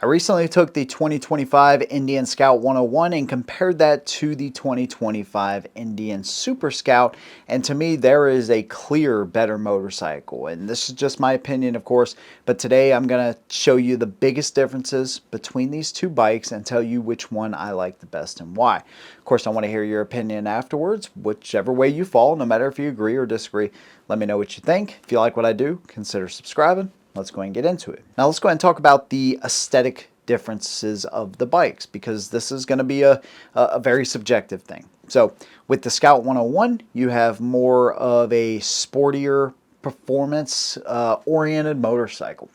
I recently took the 2025 Indian Scout 101 and compared that to the 2025 Indian Super Scout, and to me there is a clear better motorcycle. And this is just my opinion, of course, but today I'm going to show you the biggest differences between these two bikes and tell you which one I like the best and why. Of course, I want to hear your opinion afterwards, whichever way you fall, no matter if you agree or disagree. Let me know what you think. If you like what I do, consider subscribing. Let's go ahead and get into it. Now let's go ahead and talk about the aesthetic differences of the bikes, because this is going to be a very subjective thing. So with the Scout 101, you have more of a sportier performance oriented motorcycle.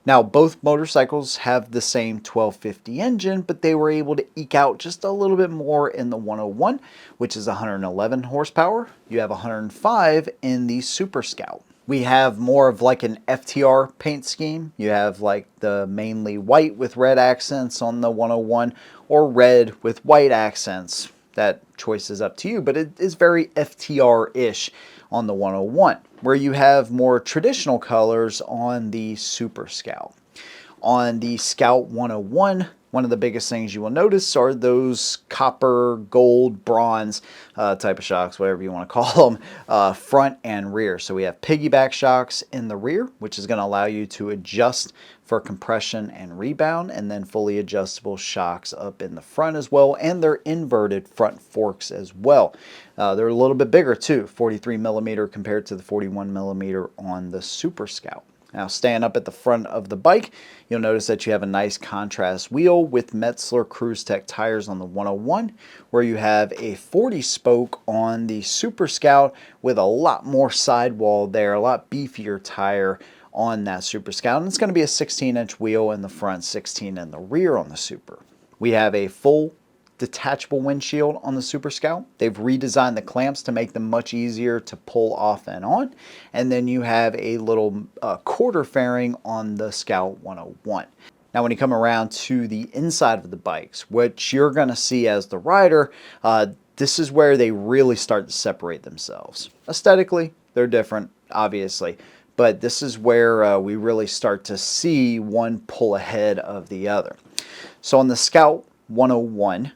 Now both motorcycles have the same 1250 engine, but they were able to eke out just a little bit more in the 101, which is 111 horsepower. You have 105 in the Super Scout. We have more of like an FTR paint scheme. You have like the mainly white with red accents on the 101, or red with white accents. That choice is up to you, but it is very FTR-ish on the 101, where you have more traditional colors on the Super Scout. On the Scout 101, one of the biggest things you will notice are those copper, gold, bronze type of shocks, whatever you want to call them, front and rear. So we have piggyback shocks in the rear, which is going to allow you to adjust for compression and rebound, and then fully adjustable shocks up in the front as well, and they're inverted front forks as well. They're a little bit bigger too, 43 millimeter compared to the 41 millimeter on the Super Scout. Now staying up at the front of the bike, you'll notice that you have a nice contrast wheel with Metzeler Cruise Tech tires on the 101, where you have a 40 spoke on the Super Scout with a lot more sidewall there, a lot beefier tire on that Super Scout. And it's going to be a 16-inch wheel in the front, 16 in the rear on the Super. We have a full detachable windshield on the Super Scout. They've redesigned the clamps to make them much easier to pull off and on. And then you have a little quarter fairing on the Scout 101. Now when you come around to the inside of the bikes, what you're going to see as the rider, this is where they really start to separate themselves. Aesthetically, they're different, obviously, but this is where we really start to see one pull ahead of the other. So on the Scout 101,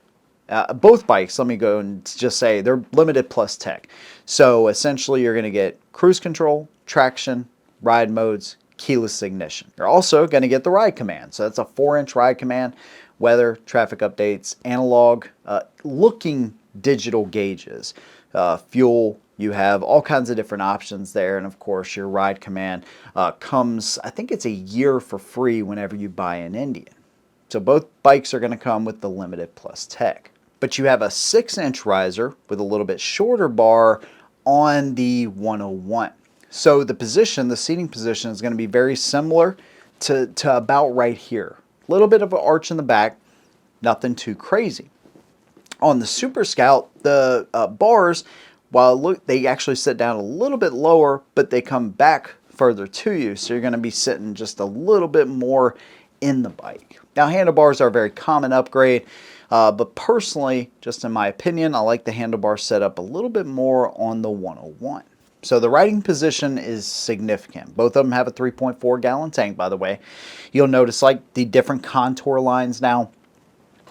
both bikes, let me go and just say, they're limited plus tech. So essentially you're going to get cruise control, traction, ride modes, keyless ignition. You're also going to get the ride command. So that's a 4-inch ride command, weather, traffic updates, analog looking digital gauges, fuel. You have all kinds of different options there. And of course your ride command comes, I think it's a year for free whenever you buy an Indian. So both bikes are going to come with the limited plus tech. But you have a 6-inch riser with a little bit shorter bar on the 101. So the position, the seating position, is going to be very similar to about right here. A little bit of an arch in the back, nothing too crazy. On the Super Scout, the bars, while they actually sit down a little bit lower, but they come back further to you. So you're going to be sitting just a little bit more in the bike. Now handlebars are a very common upgrade, but personally, just in my opinion, I like the handlebar setup a little bit more on the 101. So the riding position is significant. Both of them have a 3.4 gallon tank, by the way. You'll notice like the different contour lines now.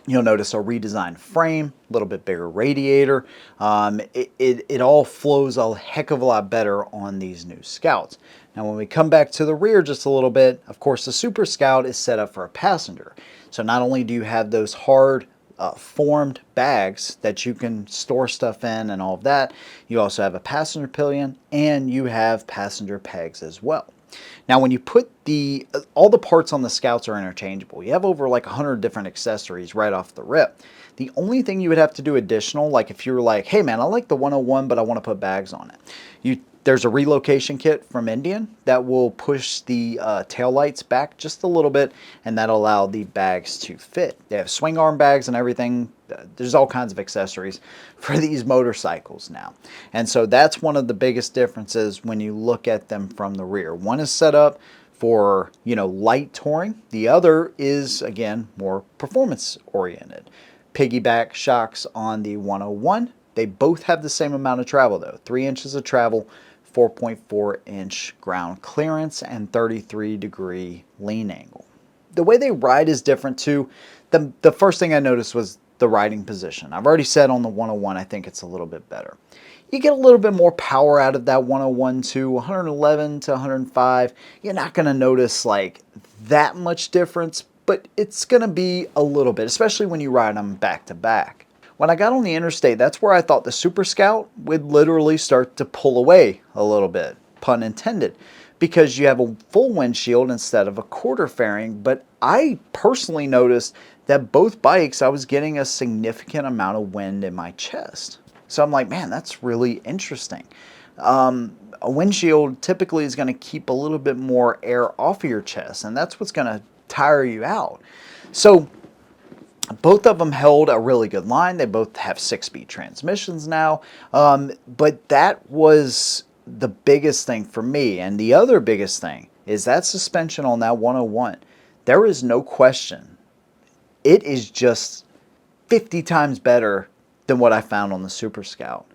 You'll notice a redesigned frame, a little bit bigger radiator. It all flows a heck of a lot better on these new Scouts. Now when we come back to the rear just a little bit, of course the Super Scout is set up for a passenger. So not only do you have those hard formed bags that you can store stuff in and all of that, you also have a passenger pillion and you have passenger pegs as well. Now when you put all the parts on the Scouts are interchangeable. You have over like 100 different accessories right off the rip. The only thing you would have to do additional, like if you were like, hey man, I like the 101 but I want to put bags on it. There's a relocation kit from Indian that will push the tail lights back just a little bit, and that'll allow the bags to fit. They have swing arm bags and everything. There's all kinds of accessories for these motorcycles now. And so that's one of the biggest differences when you look at them from the rear. One is set up for, light touring. The other is, again, more performance oriented. Piggyback shocks on the 101. They both have the same amount of travel though, 3 inches of travel, 4.4-inch ground clearance, and 33-degree lean angle. the way they ride is different too. The first thing I noticed was the riding position. I've already said on the 101, I think it's a little bit better. You get a little bit more power out of that 101 to 111 to 105. You're not going to notice like that much difference, but it's going to be a little bit, especially when you ride them back to back. When I got on the interstate, that's where I thought the Super Scout would literally start to pull away a little bit, pun intended, because you have a full windshield instead of a quarter fairing. But I personally noticed that both bikes, I was getting a significant amount of wind in my chest. So I'm like, man, that's really interesting. A windshield typically is going to keep a little bit more air off of your chest, and that's what's going to tire you out. So both of them held a really good line. They both have 6-speed transmissions now. But that was the biggest thing for me. And the other biggest thing is that suspension on that 101. There is no question. It is just 50 times better than what I found on the Super Scout.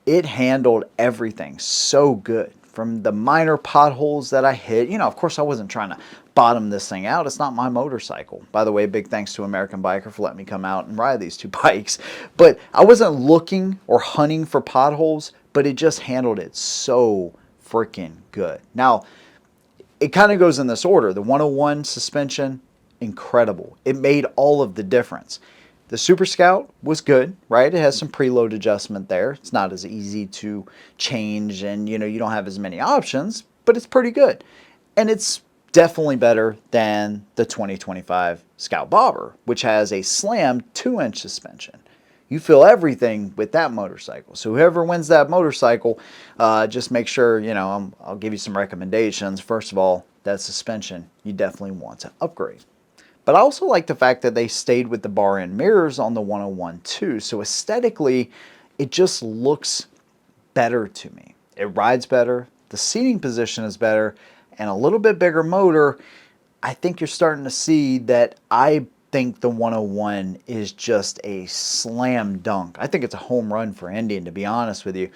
It handled everything so good. From the minor potholes that I hit, of course I wasn't trying to bottom this thing out. It's not my motorcycle. By the way, big thanks to American Biker for letting me come out and ride these two bikes. But I wasn't looking or hunting for potholes, but it just handled it so freaking good. Now, it kind of goes in this order. The 101 suspension, incredible. It made all of the difference. The Super Scout was good, right? It has some preload adjustment there. It's not as easy to change, and you don't have as many options, but it's pretty good. And it's definitely better than the 2025 Scout Bobber, which has a slam 2-inch suspension. You feel everything with that motorcycle. So whoever wins that motorcycle, just make sure, I'll give you some recommendations. First of all, that suspension, you definitely want to upgrade. But I also like the fact that they stayed with the bar end mirrors on the 101 too. So aesthetically, it just looks better to me. It rides better, the seating position is better, and a little bit bigger motor. I think you're starting to see that I think the 101 is just a slam dunk. I think it's a home run for Indian, to be honest with you.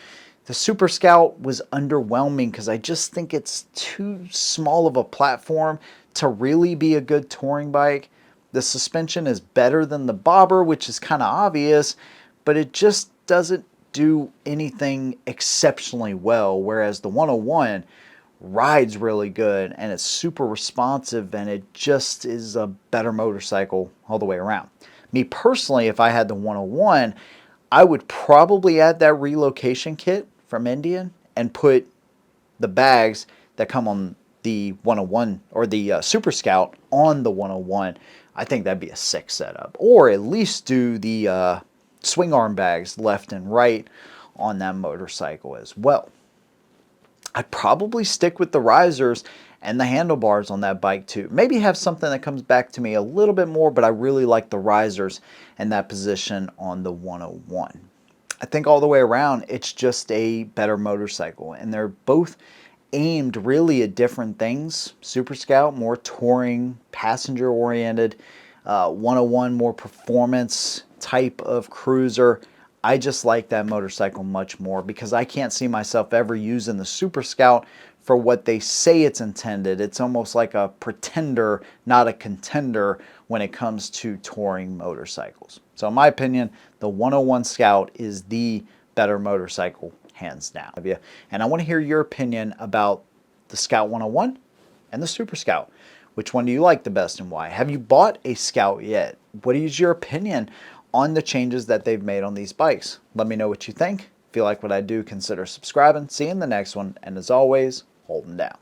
The Super Scout was underwhelming because I just think it's too small of a platform to really be a good touring bike. The suspension is better than the Bobber, which is kind of obvious, but it just doesn't do anything exceptionally well, whereas the 101 rides really good and it's super responsive, and it just is a better motorcycle all the way around. Me personally, if I had the 101, I would probably add that relocation kit from Indian and put the bags that come on the 101 or the Super Scout on the 101. I think that'd be a sick setup. Or at least do the swing arm bags left and right on that motorcycle as well. I'd probably stick with the risers and the handlebars on that bike too. Maybe have something that comes back to me a little bit more, but I really like the risers and that position on the 101. I think all the way around, it's just a better motorcycle, and they're both aimed really at different things. Super Scout, more touring, passenger oriented. 101, more performance type of cruiser. I just like that motorcycle much more because I can't see myself ever using the Super Scout for what they say it's intended. It's almost like a pretender, not a contender when it comes to touring motorcycles. So in my opinion, the 101 Scout is the better motorcycle, hands down. And I want to hear your opinion about the Scout 101 and the Super Scout. Which one do you like the best and why? Have you bought a Scout yet? What is your opinion on the changes that they've made on these bikes? Let me know what you think. If you like what I do, consider subscribing. See you in the next one. And as always, hold them down.